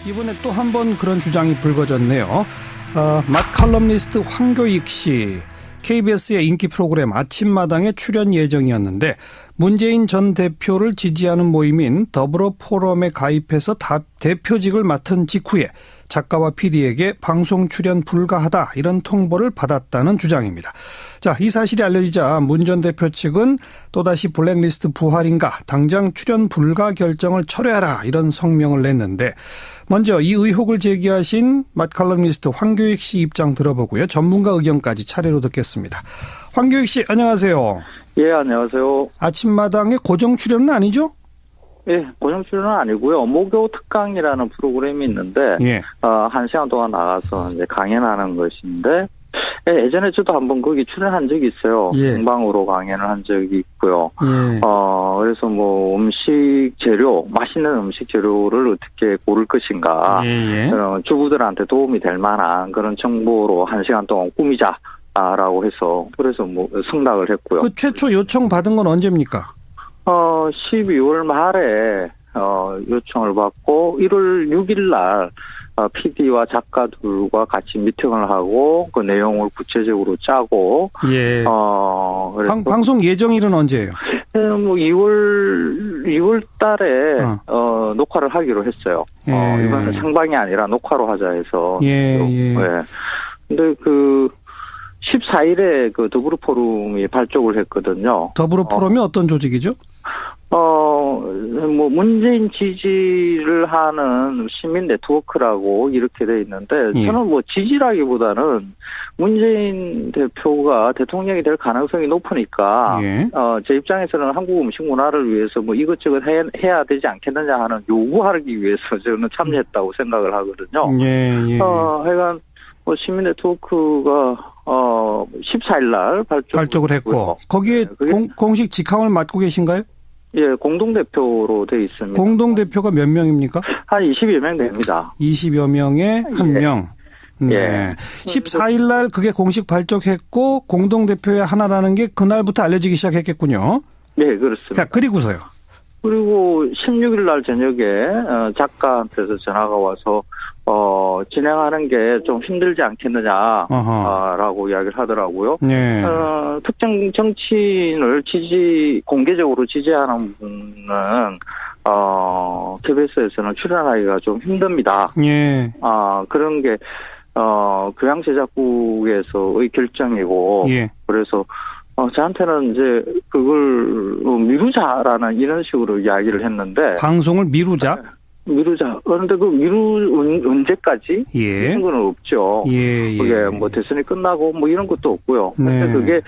이번에 또 한 번 그런 주장이 불거졌네요. 맏칼럼니스트 황교익 씨, KBS의 인기 프로그램 아침마당에 출연 예정이었는데 문재인 전 대표를 지지하는 모임인 더불어 포럼에 가입해서 대표직을 맡은 직후에 작가와 PD에게 방송 출연 불가하다 이런 통보를 받았다는 주장입니다. 자, 이 사실이 알려지자 문 전 대표 측은 또다시 블랙리스트 부활인가 당장 출연 불가 결정을 철회하라 이런 성명을 냈는데 먼저 이 의혹을 제기하신 맏칼럼니스트 황교익 씨 입장 들어보고요. 전문가 의견까지 차례로 듣겠습니다. 황교익 씨 안녕하세요. 예, 안녕하세요. 아침마당의 고정 출연은 아니죠? 예, 고정 출연은 아니고요. 목요 특강이라는 프로그램이 있는데, 예. 1시간 동안 나가서 이제 강연하는 것인데, 예, 예전에 저도 한번 거기 출연한 적이 있어요. 예. 생방으로 강연을 한 적이 있고요. 예. 그래서 뭐 맛있는 음식 재료를 어떻게 고를 것인가, 예. 주부들한테 도움이 될 만한 그런 정보로 1시간 동안 꾸미자라고 해서, 그래서 뭐 승낙을 했고요. 그 최초 요청 받은 건 언제입니까? 12월 말에 요청을 받고 1월 6일 날 PD와 작가들과 같이 미팅을 하고 그 내용을 구체적으로 짜고 예. 그래서 방송 예정일은 언제예요? 뭐 2월 달에 녹화를 하기로 했어요. 예. 이번에 생방이 아니라 녹화로 하자 해서. 예. 근데 14일에 그 더불어 포럼이 발족을 했거든요. 더불어 포럼이 어떤 조직이죠? 뭐 문재인 지지를 하는 시민 네트워크라고 이렇게 돼 있는데 예. 저는 뭐 지지라기보다는 문재인 대표가 대통령이 될 가능성이 높으니까 예. 제 입장에서는 한국 음식 문화를 위해서 뭐 이것저것 해야 되지 않겠느냐 하는 요구하기 위해서 저는 참여했다고 생각을 하거든요. 예. 하여간 뭐 시민 네트워크가 14일 날 발족을 했고 거기에 공식 직함을 맡고 계신가요? 예, 공동대표로 돼 있습니다. 공동대표가 몇 명입니까? 한 20여 명 됩니다. 20여 명에 한 명. 네. 예. 14일 날 그게 공식 발족했고 공동대표의 하나라는 게 그날부터 알려지기 시작했겠군요. 네, 그렇습니다. 자, 그리고서요. 그리고 16일 날 저녁에 작가한테서 전화가 와서 진행하는 게 좀 힘들지 않겠느냐라고 이야기를 하더라고요. 네. 특정 정치인을 공개적으로 지지하는 분은 KBS에서는 출연하기가 좀 힘듭니다. 예. 그런 게 교양제작국에서의 결정이고 예. 그래서 저한테는 이제 그걸 미루자라는 이런 식으로 이야기를 했는데 방송을 미루자. 그런데 언제까지? 예. 이런 건 없죠. 예. 그게 뭐 대선이 끝나고 뭐 이런 것도 없고요. 네. 그게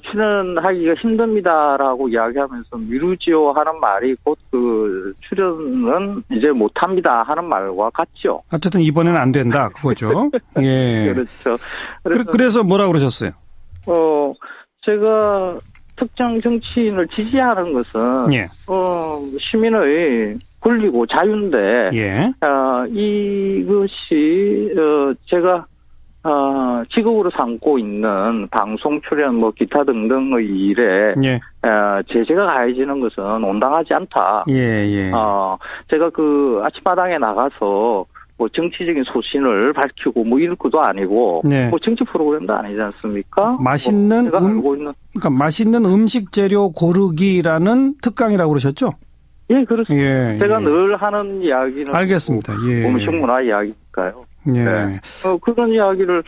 출연하기가 힘듭니다라고 이야기하면서 미루지요 하는 말이 곧 그 출연은 이제 못합니다 하는 말과 같죠. 어쨌든 이번에는 안 된다 그거죠. 예. 그렇죠. 그래서 뭐라 그러셨어요? 제가 특정 정치인을 지지하는 것은 예. 시민의 권리고 자유인데 예. 이것이 제가 직업으로 삼고 있는 방송 출연 뭐 기타 등등의 일에 예. 제재가 가해지는 것은 온당하지 않다. 예. 제가 그 아침마당에 나가서 뭐 정치적인 소신을 밝히고 뭐 이럴 것도 아니고 네. 뭐 정치 프로그램도 아니지 않습니까? 맛있는 제가 알고 있는 그러니까 맛있는 음식 재료 고르기라는 특강이라고 그러셨죠? 예, 그렇습니다. 예. 제가 늘 하는 이야기는 알겠습니다. 예. 음식 문화 이야기니까요. 예. 네. 그런 이야기를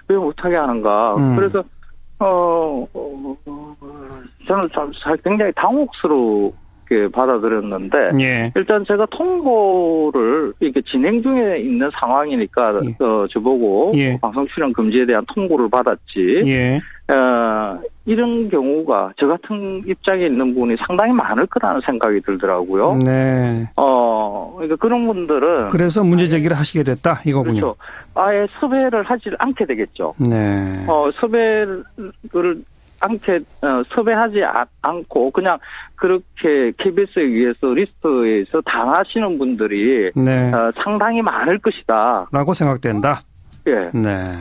왜 못하게 하는가. 그래서 저는 굉장히 당혹스럽게 받아들였는데 예. 일단 제가 통보를 이렇게 진행 중에 있는 상황이니까 예. 저보고 예. 방송 출연 금지에 대한 통보를 받았지. 예. 이런 경우가 저 같은 입장에 있는 분이 상당히 많을 거라는 생각이 들더라고요. 네. 그러니까 그런 분들은 그래서 문제 제기를 하시게 됐다 이거군요. 그렇죠. 아예 섭외를 하지 않게 되겠죠. 네. 섭외하지 않고 그냥 그렇게 KBS에 의해서 리스트에서 당하시는 분들이 네. 상당히 많을 것이다. 라고 생각된다. 예. 네.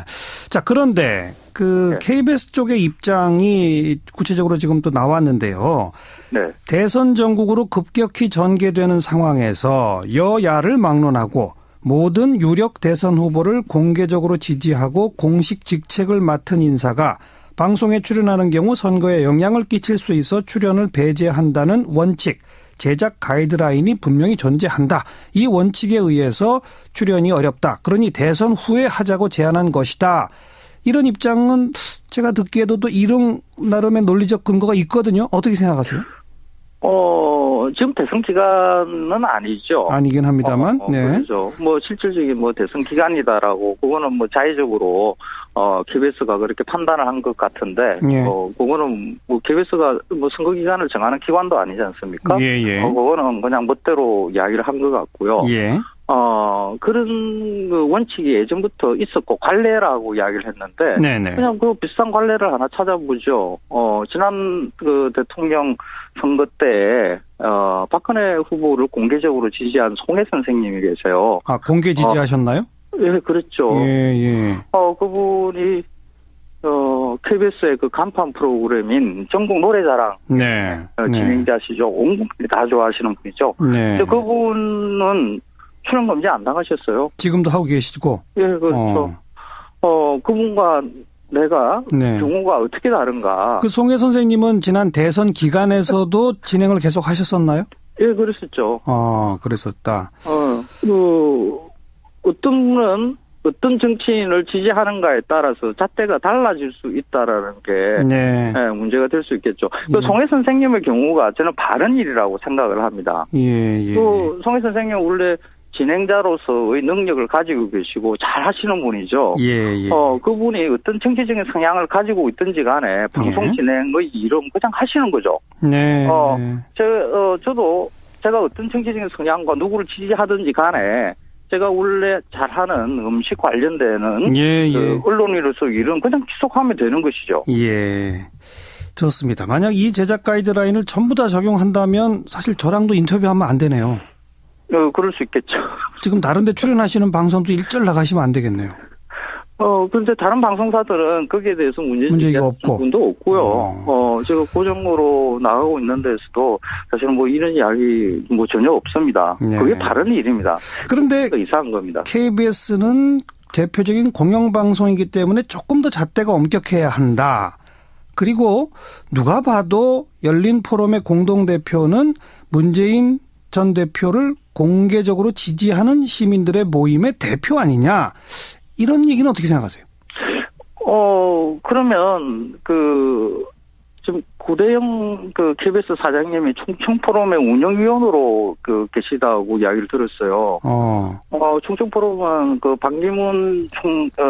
자, 그런데 네. KBS 쪽의 입장이 구체적으로 지금 또 나왔는데요. 네. 대선 전국으로 급격히 전개되는 상황에서 여야를 막론하고 모든 유력 대선 후보를 공개적으로 지지하고 공식 직책을 맡은 인사가 방송에 출연하는 경우 선거에 영향을 끼칠 수 있어 출연을 배제한다는 원칙, 제작 가이드라인이 분명히 존재한다. 이 원칙에 의해서 출연이 어렵다. 그러니 대선 후에 하자고 제안한 것이다. 이런 입장은 제가 듣기에도 또 이런 나름의 논리적 근거가 있거든요. 어떻게 생각하세요? 지금 대선 기간은 아니죠. 아니긴 합니다만. 네. 그렇죠. 뭐 실질적인 뭐 대선 기간이다라고 그거는 뭐 자의적으로 KBS가 그렇게 판단을 한 것 같은데, 예. 그거는 뭐 KBS가 뭐 선거 기간을 정하는 기관도 아니지 않습니까? 예, 예. 그거는 그냥 멋대로 이야기를 한 것 같고요. 예. 그런 그 원칙이 예전부터 있었고 관례라고 이야기를 했는데, 네네. 그냥 그 비슷한 관례를 하나 찾아보죠. 지난 그 대통령 선거 때 박근혜 후보를 공개적으로 지지한 송혜 선생님이 계세요. 아, 공개 지지하셨나요? 예, 그렇죠. 예, 예. 그분이 KBS의 그 간판 프로그램인 전국 노래자랑 네. 진행자시죠. 온 국민이 다 좋아하시는 분이죠. 네. 근데 그분은 출연 금지 안 나가셨어요. 지금도 하고 계시고. 예, 그렇죠. 그분과 내가 네. 경우가 어떻게 다른가? 그 송혜 선생님은 지난 대선 기간에서도 진행을 계속 하셨었나요? 예, 그랬었죠. 그랬었다. 어떤 분은 어떤 정치인을 지지하는가에 따라서 잣대가 달라질 수 있다라는 게 네. 문제가 될 수 있겠죠. 또 송혜 선생님의 경우가 저는 바른 일이라고 생각을 합니다. 예. 또 송혜 선생님 원래 진행자로서의 능력을 가지고 계시고 잘 하시는 분이죠. 예. 그분이 어떤 정치적인 성향을 가지고 있든지 간에 방송 진행의 일은 그냥 하시는 거죠. 네. 저도 제가 어떤 정치적인 성향과 누구를 지지하든지 간에 제가 원래 잘하는 음식 관련되는 그 언론인으로서 일은 그냥 지속하면 되는 것이죠. 예. 좋습니다. 만약 이 제작 가이드라인을 전부 다 적용한다면 사실 저랑도 인터뷰하면 안 되네요. 그럴 수 있겠죠. 지금 다른 데 출연하시는 방송도 일절 나가시면 안 되겠네요. 그런데 다른 방송사들은 거기에 대해서 문제가 없고. 분도 없고요. 제가 고정으로 나가고 있는 데서도 사실은 뭐 이런 이야기 뭐 전혀 없습니다. 네. 그게 다른 일입니다. 그런데 이상한 겁니다. KBS는 대표적인 공영방송이기 때문에 조금 더 잣대가 엄격해야 한다. 그리고 누가 봐도 열린 포럼의 공동대표는 문재인 전 대표를 공개적으로 지지하는 시민들의 모임의 대표 아니냐. 이런 얘기는 어떻게 생각하세요? 그러면 지금 고대영 KBS 사장님이 충청 포럼의 운영위원으로 계시다고 이야기를 들었어요. 충청 포럼은 박리문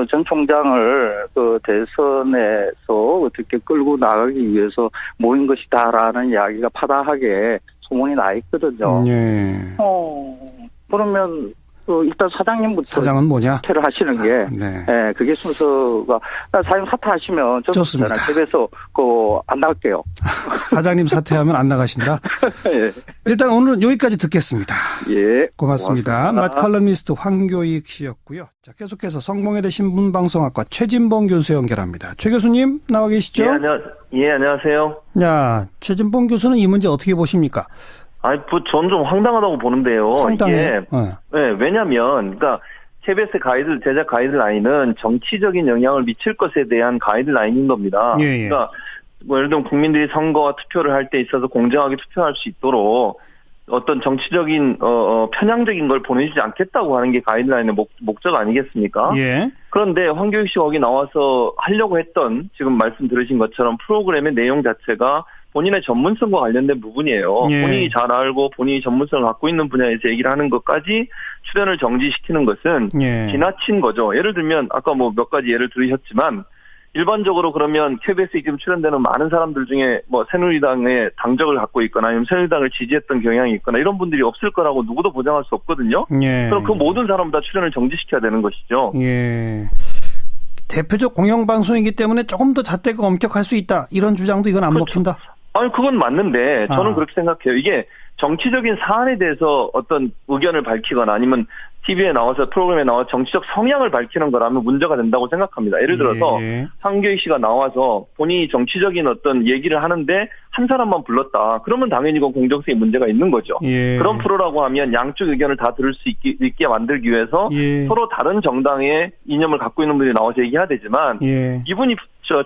전 총장을 대선에서 어떻게 끌고 나가기 위해서 모인 것이다라는 이야기가 파다하게 소문이 나 있거든요. 네. 그러면 일단 사장은 뭐냐? 사퇴를 하시는 게, 네. 그게 순서가 사장님 사퇴하시면 좋습니다. 집에서 안 나갈게요. 사장님 사퇴하면 안 나가신다. 예. 일단 오늘은 여기까지 듣겠습니다. 예, 고맙습니다. 맛칼럼니스트 황교익 씨였고요. 자, 계속해서 성공회대 신문방송학과 최진봉 교수 연결합니다. 최 교수님 나와 계시죠? 예, 안녕하세요. 야, 최진봉 교수는 이 문제 어떻게 보십니까? 전 좀 황당하다고 보는데요. 황당해요? 네, 왜냐면, KBS 제작 가이드라인은 정치적인 영향을 미칠 것에 대한 가이드라인인 겁니다. 예. 그러니까, 예를 들면 국민들이 선거와 투표를 할 때 있어서 공정하게 투표할 수 있도록 어떤 정치적인, 편향적인 걸 보내주지 않겠다고 하는 게 가이드라인의 목적 아니겠습니까? 예. 그런데 황교익 씨 거기 나와서 하려고 했던, 지금 말씀 들으신 것처럼 프로그램의 내용 자체가 본인의 전문성과 관련된 부분이에요. 예. 본인이 잘 알고 본인이 전문성을 갖고 있는 분야에서 얘기를 하는 것까지 출연을 정지시키는 것은 지나친 거죠. 예를 들면 아까 몇 가지 예를 들으셨지만 일반적으로 그러면 KBS에 지금 출연되는 많은 사람들 중에 새누리당의 당적을 갖고 있거나 아니면 새누리당을 지지했던 경향이 있거나 이런 분들이 없을 거라고 누구도 보장할 수 없거든요. 그럼 그 모든 사람 다 출연을 정지시켜야 되는 것이죠. 예. 대표적 공영방송이기 때문에 조금 더 잣대가 엄격할 수 있다. 이런 주장도 이건 안 먹힌다. 그건 맞는데 저는 그렇게 생각해요. 이게 정치적인 사안에 대해서 어떤 의견을 밝히거나 아니면 TV에 나와서 프로그램에 나와서 정치적 성향을 밝히는 거라면 문제가 된다고 생각합니다. 예를 들어서 황교익 씨가 나와서 본인이 정치적인 어떤 얘기를 하는데 한 사람만 불렀다. 그러면 당연히 이건 공정성에 문제가 있는 거죠. 그런 프로라고 하면 양쪽 의견을 다 들을 수 있게 만들기 위해서 서로 다른 정당의 이념을 갖고 있는 분이 나와서 얘기해야 되지만 이분이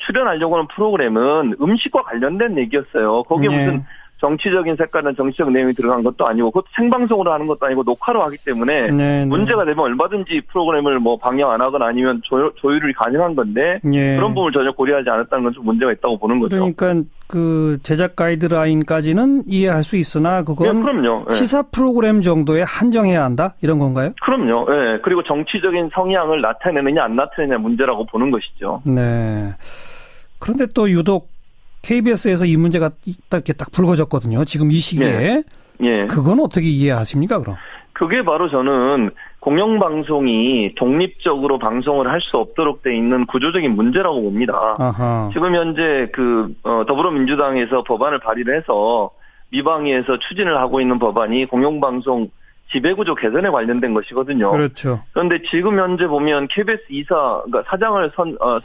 출연하려고 하는 프로그램은 음식과 관련된 얘기였어요. 거기에 무슨 정치적인 색깔은 정치적 내용이 들어간 것도 아니고 그것도 생방송으로 하는 것도 아니고 녹화로 하기 때문에 문제가 되면 얼마든지 프로그램을 뭐 방영 안 하거나 아니면 조율이 가능한 건데 그런 부분을 전혀 고려하지 않았다는 건 좀 문제가 있다고 보는 거죠. 그러니까 그 제작 가이드라인까지는 이해할 수 있으나 그건 그럼요. 시사 프로그램 정도에 한정해야 한다 이런 건가요? 그럼요. 그리고 정치적인 성향을 나타내느냐 안 나타내느냐 문제라고 보는 것이죠. 네. 그런데 또 유독 KBS에서 이 문제가 딱 불거졌거든요. 지금 이 시기에. 그건 어떻게 이해하십니까, 그럼? 그게 바로 저는 공영방송이 독립적으로 방송을 할 수 없도록 돼 있는 구조적인 문제라고 봅니다. 아하. 지금 현재 더불어민주당에서 법안을 발의를 해서 미방위에서 추진을 하고 있는 법안이 공영방송 지배구조 개선에 관련된 것이거든요. 그렇죠. 그런데 지금 현재 보면 KBS 그러니까 사장을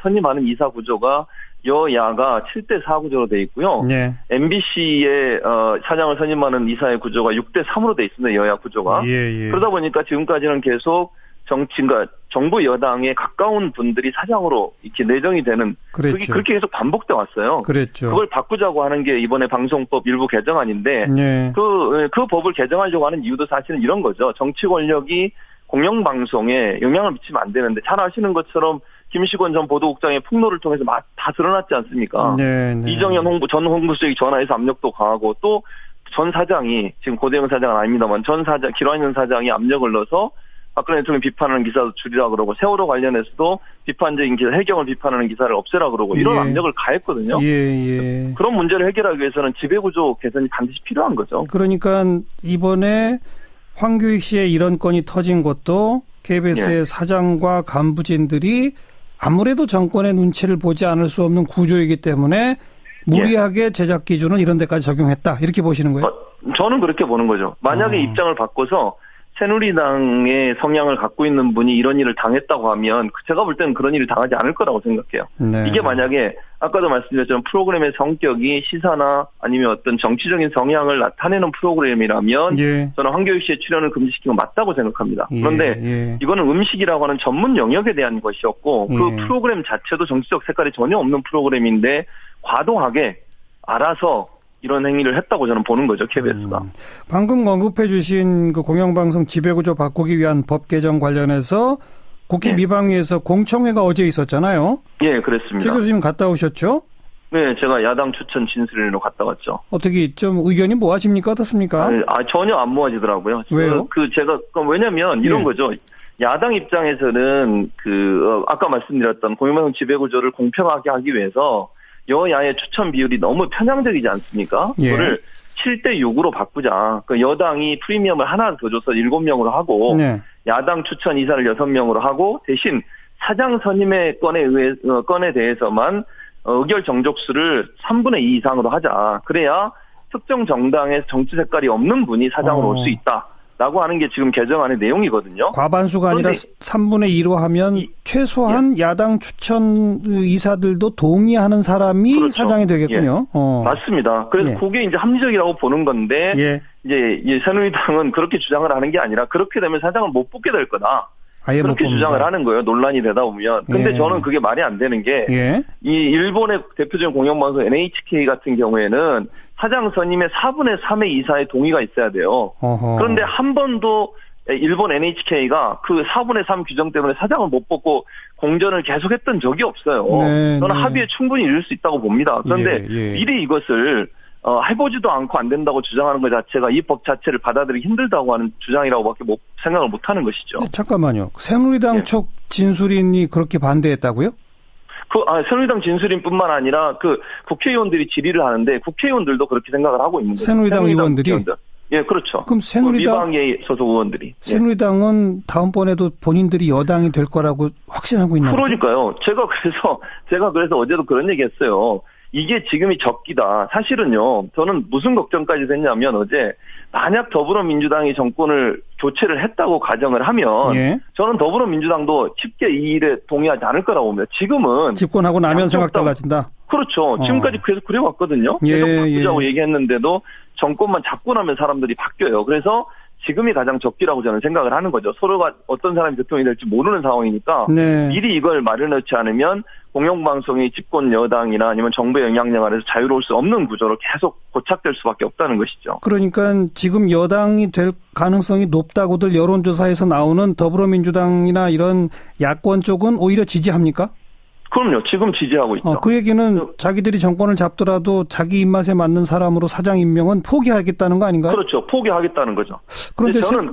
선임하는 이사 구조가 여야가 7대4 구조로 돼 있고요. MBC의 사장을 선임하는 이사의 구조가 6대3으로 돼 있습니다. 여야 구조가. 그러다 보니까 지금까지는 계속 그러니까 정부 여당에 가까운 분들이 사장으로 이렇게 내정이 되는 그게 그렇게 계속 반복돼 왔어요. 그걸 바꾸자고 하는 게 이번에 방송법 일부 개정안인데 그 법을 개정하려고 하는 이유도 사실은 이런 거죠. 정치 권력이 공영방송에 영향을 미치면 안 되는데 잘 아시는 것처럼 김시권 전 보도국장의 폭로를 통해서 다 드러났지 않습니까? 이정현 전 홍보수석이 전화해서 압력도 강하고 또 전 사장이 지금 고대영 사장은 아닙니다만 전 사장 길환현 사장이 압력을 넣어서 박근혜 대통령 비판하는 기사도 줄이라 그러고 세월호 관련해서도 비판적인 기사 해경을 비판하는 기사를 없애라 그러고 이런 압력을 가했거든요. 그런 문제를 해결하기 위해서는 지배구조 개선이 반드시 필요한 거죠. 그러니까 이번에 황교익 씨의 이런 건이 터진 것도 KBS의 사장과 간부진들이 아무래도 정권의 눈치를 보지 않을 수 없는 구조이기 때문에 무리하게 제작 기준을 이런 데까지 적용했다. 이렇게 보시는 거예요? 저는 그렇게 보는 거죠. 만약에 입장을 바꿔서 새누리당의 성향을 갖고 있는 분이 이런 일을 당했다고 하면 제가 볼 때는 그런 일을 당하지 않을 거라고 생각해요. 이게 만약에 아까도 말씀드렸지만 프로그램의 성격이 시사나 아니면 어떤 정치적인 성향을 나타내는 프로그램이라면 저는 황교익 씨의 출연을 금지시킨 건 맞다고 생각합니다. 그런데 이거는 음식이라고 하는 전문 영역에 대한 것이었고 그 프로그램 자체도 정치적 색깔이 전혀 없는 프로그램인데 과도하게 알아서 이런 행위를 했다고 저는 보는 거죠, KBS가. 방금 언급해 주신 그 공영방송 지배구조 바꾸기 위한 법 개정 관련해서 국회 미방위에서 공청회가 어제 있었잖아요. 그랬습니다. 최 교수님 갔다 오셨죠? 네, 제가 야당 추천 진술인으로 갔다 왔죠. 어떻게 좀 의견이 모아집니까? 어떻습니까? 전혀 안 모아지더라고요. 왜요? 왜냐면 이런 거죠. 야당 입장에서는 아까 말씀드렸던 공영방송 지배구조를 공평하게 하기 위해서 여야의 추천 비율이 너무 편향적이지 않습니까? 그거를 7대6으로 바꾸자. 여당이 프리미엄을 하나 더 줘서 7명으로 하고 야당 추천 이사를 6명으로 하고 대신 사장 선임의 건에 대해서만 의결 정족수를 3분의 2 이상으로 하자. 그래야 특정 정당의 정치 색깔이 없는 분이 사장으로 올 수 있다. 라고 하는 게 지금 개정안의 내용이거든요. 과반수가 아니라 3분의 2로 하면 최소한 야당 추천 이사들도 동의하는 사람이 사장이 되겠군요. 맞습니다. 그래서 그게 이제 합리적이라고 보는 건데 이제 새누리당은 그렇게 주장을 하는 게 아니라 그렇게 되면 사장을 못 뽑게 될 거다. 그렇게 주장을 하는 거예요. 논란이 되다 보면. 근데 저는 그게 말이 안 되는 게 이 일본의 대표적인 공영방송 NHK 같은 경우에는 사장 선임의 4분의 3의 이사의 동의가 있어야 돼요. 그런데 한 번도 일본 NHK가 그 4분의 3 규정 때문에 사장을 못 뽑고 공전을 계속했던 적이 없어요. 저는 합의에 충분히 이룰 수 있다고 봅니다. 그런데 미리 이것을 해보지도 않고 안 된다고 주장하는 것 자체가 이 법 자체를 받아들이기 힘들다고 하는 주장이라고밖에 생각을 못하는 것이죠. 잠깐만요. 새누리당 쪽 진술인이 그렇게 반대했다고요? 새누리당 진술인뿐만 아니라 국회의원들이 질의를 하는데 국회의원들도 그렇게 생각을 하고 있는 거죠. 새누리당 의원들이? 그렇죠. 그럼 미방위에 소속 의원들이. 새누리당은 다음번에도 본인들이 여당이 될 거라고 확신하고 있나요? 그러니까요. 제가 그래서 어제도 그런 얘기했어요. 이게 지금이 적기다. 사실은요, 저는 무슨 걱정까지 됐냐면 어제 만약 더불어민주당이 정권을 교체를 했다고 가정을 하면 예. 저는 더불어민주당도 쉽게 이 일에 동의하지 않을 거라고 봅니다. 지금은 집권하고 나면 생각 달라진다. 그렇죠. 지금까지 계속 그래왔거든요. 예, 계속 바꾸자고 예. 얘기했는데도 정권만 잡고 나면 사람들이 바뀌어요. 그래서 지금이 가장 적기라고 저는 생각을 하는 거죠. 서로가 어떤 사람이 대통령이 될지 모르는 상황이니까 네. 미리 이걸 마련하지 않으면 공영방송이 집권 여당이나 아니면 정부의 영향력 아래서 자유로울 수 없는 구조로 계속 고착될 수밖에 없다는 것이죠. 그러니까 지금 여당이 될 가능성이 높다고들 여론조사에서 나오는 더불어민주당이나 이런 야권 쪽은 오히려 지지합니까? 그럼요. 지금 지지하고 있죠. 그 얘기는 자기들이 정권을 잡더라도 자기 입맛에 맞는 사람으로 사장 임명은 포기하겠다는 거 아닌가요? 그렇죠. 포기하겠다는 거죠. 그런데 저는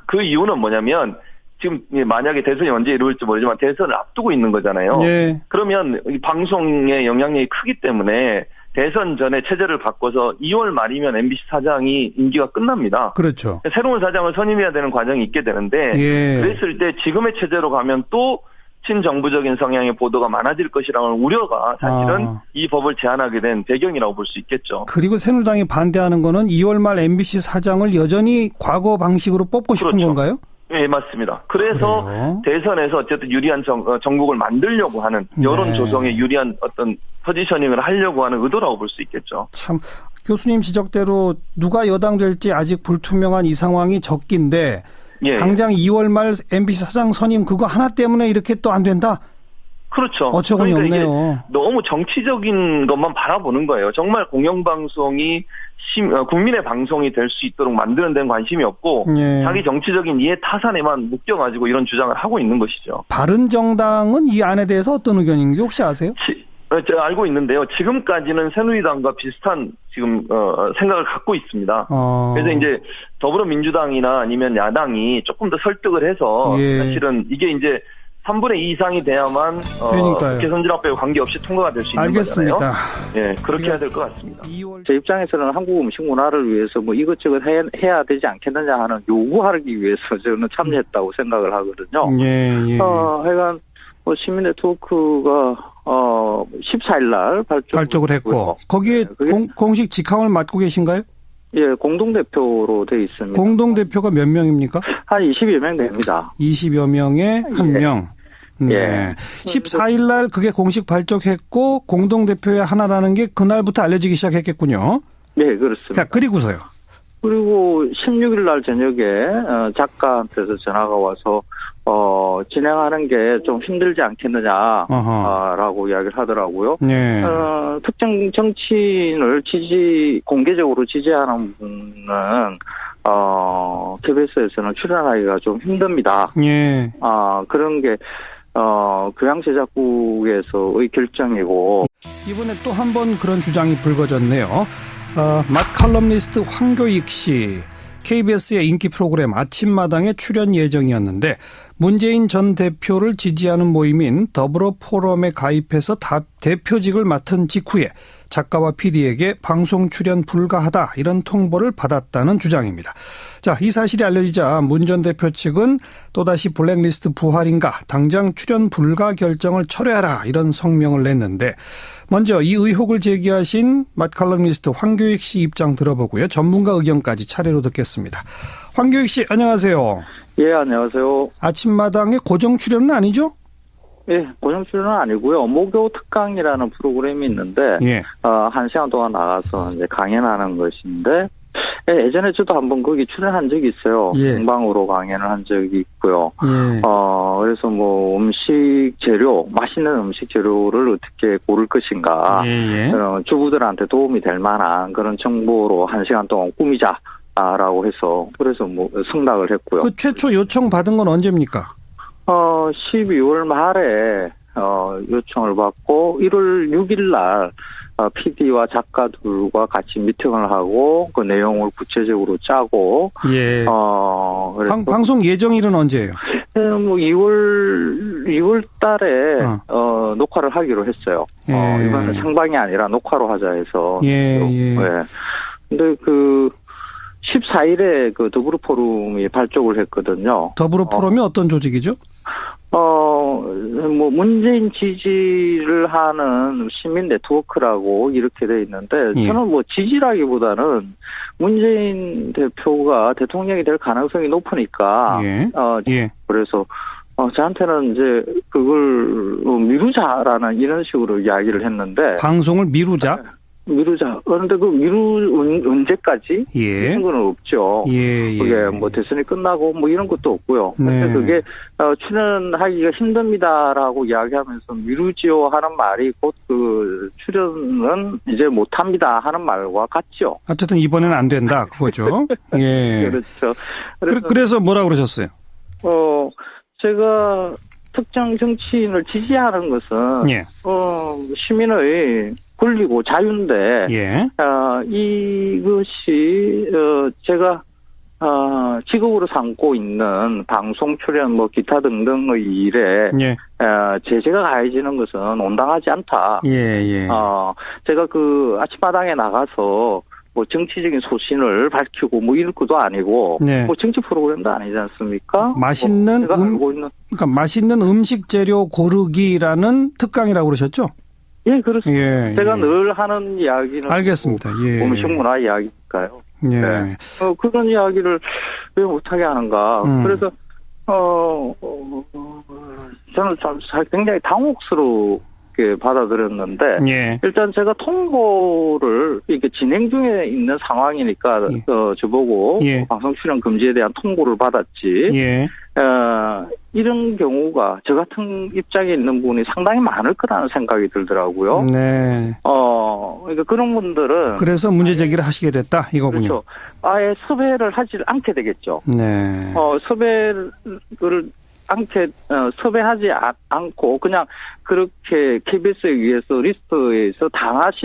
그 이유는 뭐냐면 지금 만약에 대선이 언제 이루어질지 모르지만 대선을 앞두고 있는 거잖아요. 예. 그러면 이 방송의 영향력이 크기 때문에 대선 전에 체제를 바꿔서 2월 말이면 MBC 사장이 임기가 끝납니다. 그렇죠. 새로운 사장을 선임해야 되는 과정이 있게 되는데 예. 그랬을 때 지금의 체제로 가면 또 친정부적인 성향의 보도가 많아질 것이라는 우려가 사실은 이 법을 제안하게 된 배경이라고 볼 수 있겠죠. 그리고 새누리당이 반대하는 거는 2월 말 MBC 사장을 여전히 과거 방식으로 뽑고 싶은 그렇죠. 건가요? 네, 맞습니다. 그래서 그래요? 대선에서 어쨌든 유리한 정국을 만들려고 하는 여론 네. 조성에 유리한 어떤 포지셔닝을 하려고 하는 의도라고 볼 수 있겠죠. 참 교수님 지적대로 누가 여당 될지 아직 불투명한 이 상황이 적긴데 예. 당장 2월 말 MBC 사장 선임 그거 하나 때문에 이렇게 또 안 된다? 그렇죠. 어처구니 그러니까 없네요. 이게 너무 정치적인 것만 바라보는 거예요. 정말 공영방송이 국민의 방송이 될 수 있도록 만드는 데는 관심이 없고 예. 자기 정치적인 이해 타산에만 묶여가지고 이런 주장을 하고 있는 것이죠. 바른정당은 이 안에 대해서 어떤 의견인지 혹시 아세요? 제가 알고 있는데요. 지금까지는 새누리당과 비슷한 지금 생각을 갖고 있습니다. 그래서 이제 더불어민주당이나 아니면 야당이 조금 더 설득을 해서 예. 사실은 이게 이제 3분의 2 이상이 돼야만 국회 선진화법에 관계없이 통과가 될 수 있는 알겠습니다. 거잖아요. 예, 그렇게 해야 될 것 같습니다. 제 입장에서는 한국 음식 문화를 위해서 뭐 이것저것 해야 되지 않겠느냐 하는 요구하기 위해서 저는 참여했다고 생각을 하거든요. 예, 예. 하여간 시민네트워크가 14일 날 발족을 했고 거기에 공식 직함을 맡고 계신가요? 예, 공동대표로 돼 있습니다. 공동대표가 몇 명입니까? 한 20여 명 됩니다. 20여 명에 한 명. 네. 예. 14일 날 그게 공식 발족했고 공동대표의 하나라는 게 그날부터 알려지기 시작했겠군요. 네, 그렇습니다. 자, 그리고서요. 그리고 16일 날 저녁에 작가한테서 전화가 와서 진행하는 게 좀 힘들지 않겠느냐라고 이야기를 하더라고요. 네. 특정 정치인을 공개적으로 지지하는 분은 KBS에서는 출연하기가 좀 힘듭니다. 네. 그런 게 교양제작국에서의 결정이고. 이번에 또 한 번 그런 주장이 불거졌네요. 맏칼럼니스트 황교익 씨, KBS의 인기 프로그램 아침마당에 출연 예정이었는데 문재인 전 대표를 지지하는 모임인 더불어 포럼에 가입해서 대표직을 맡은 직후에 작가와 PD에게 방송 출연 불가하다 이런 통보를 받았다는 주장입니다. 자, 이 사실이 알려지자 문 전 대표 측은 또다시 블랙리스트 부활인가 당장 출연 불가 결정을 철회하라 이런 성명을 냈는데 먼저 이 의혹을 제기하신 맏칼럼니스트 황교익 씨 입장 들어보고요. 전문가 의견까지 차례로 듣겠습니다. 황교익 씨 안녕하세요. 예, 안녕하세요. 아침마당의 고정 출연은 아니죠? 예, 고정 출연은 아니고요. 목요 특강이라는 프로그램이 있는데, 예. 1시간 동안 나가서 이제 강연하는 것인데, 예전에 저도 한번 거기 출연한 적이 있어요. 예. 생방으로 강연을 한 적이 있고요. 예. 그래서 뭐 맛있는 음식 재료를 어떻게 고를 것인가, 예. 주부들한테 도움이 될 만한 그런 정보로 1시간 동안 꾸미자라고 해서, 그래서 뭐 승낙을 했고요. 그 최초 요청 받은 건 언제입니까? 12월 말에 요청을 받고 1월 6일 날 PD와 작가들과 같이 미팅을 하고 그 내용을 구체적으로 짜고 예. 방송 예정일은 언제예요? 뭐 2월 달에 녹화를 하기로 했어요. 예. 이번에 생방이 아니라 녹화로 하자 해서. 예. 근데 14일에 그 더불어 포럼이 발족을 했거든요. 더불어 포럼이 어떤 조직이죠? 뭐 문재인 지지를 하는 시민 네트워크라고 이렇게 돼 있는데 예. 저는 뭐 지지라기보다는 문재인 대표가 대통령이 될 가능성이 높으니까 예. 예. 그래서 저한테는 이제 그걸 미루자라는 이런 식으로 이야기를 했는데 방송을 미루자. 그런데 언제까지? 예. 이런 건 없죠. 예. 그게 뭐 대선이 끝나고 뭐 이런 것도 없고요. 근데 네. 그게 출연하기가 힘듭니다라고 이야기하면서 미루지요 하는 말이 곧 그 출연은 이제 못합니다 하는 말과 같죠. 어쨌든 이번에는 안 된다 그거죠. 예. 그렇죠. 그래서 뭐라 그러셨어요? 제가 특정 정치인을 지지하는 것은 예. 시민의 권리고 자유인데 예. 이것이 제가 직업으로 삼고 있는 방송 출연 뭐 기타 등등의 일에 예. 제재가 가해지는 것은 온당하지 않다. 예. 제가 그 아침마당에 나가서 뭐 정치적인 소신을 밝히고 뭐 이럴 것도 아니고 네. 뭐 정치 프로그램도 아니지 않습니까? 맛있는 제가 알고 있는 그러니까 맛있는 음식 재료 고르기라는 특강이라고 그러셨죠? 예, 그렇습니다. 예, 제가 예. 늘 하는 이야기는 알겠습니다. 예. 음식 문화 이야기니까요. 예. 네. 그런 이야기를 왜 못하게 하는가. 그래서 저는 참 굉장히 당혹스럽게 받아들였는데 예. 일단 제가 통보를 이렇게 진행 중에 있는 상황이니까 예. 저보고 예. 방송 출연 금지에 대한 통보를 받았지. 예. 이런 경우가 저 같은 입장에 있는 분이 상당히 많을 거라는 생각이 들더라고요. 네. 그러니까 그런 분들은 그래서 문제 제기를 하시게 됐다 이거군요. 그렇죠. 아예 섭외를 하지 않게 되겠죠. 네. 섭외를 섭외하지 않고 그냥 그렇게 KBS에 의해서 리스트에서 당하신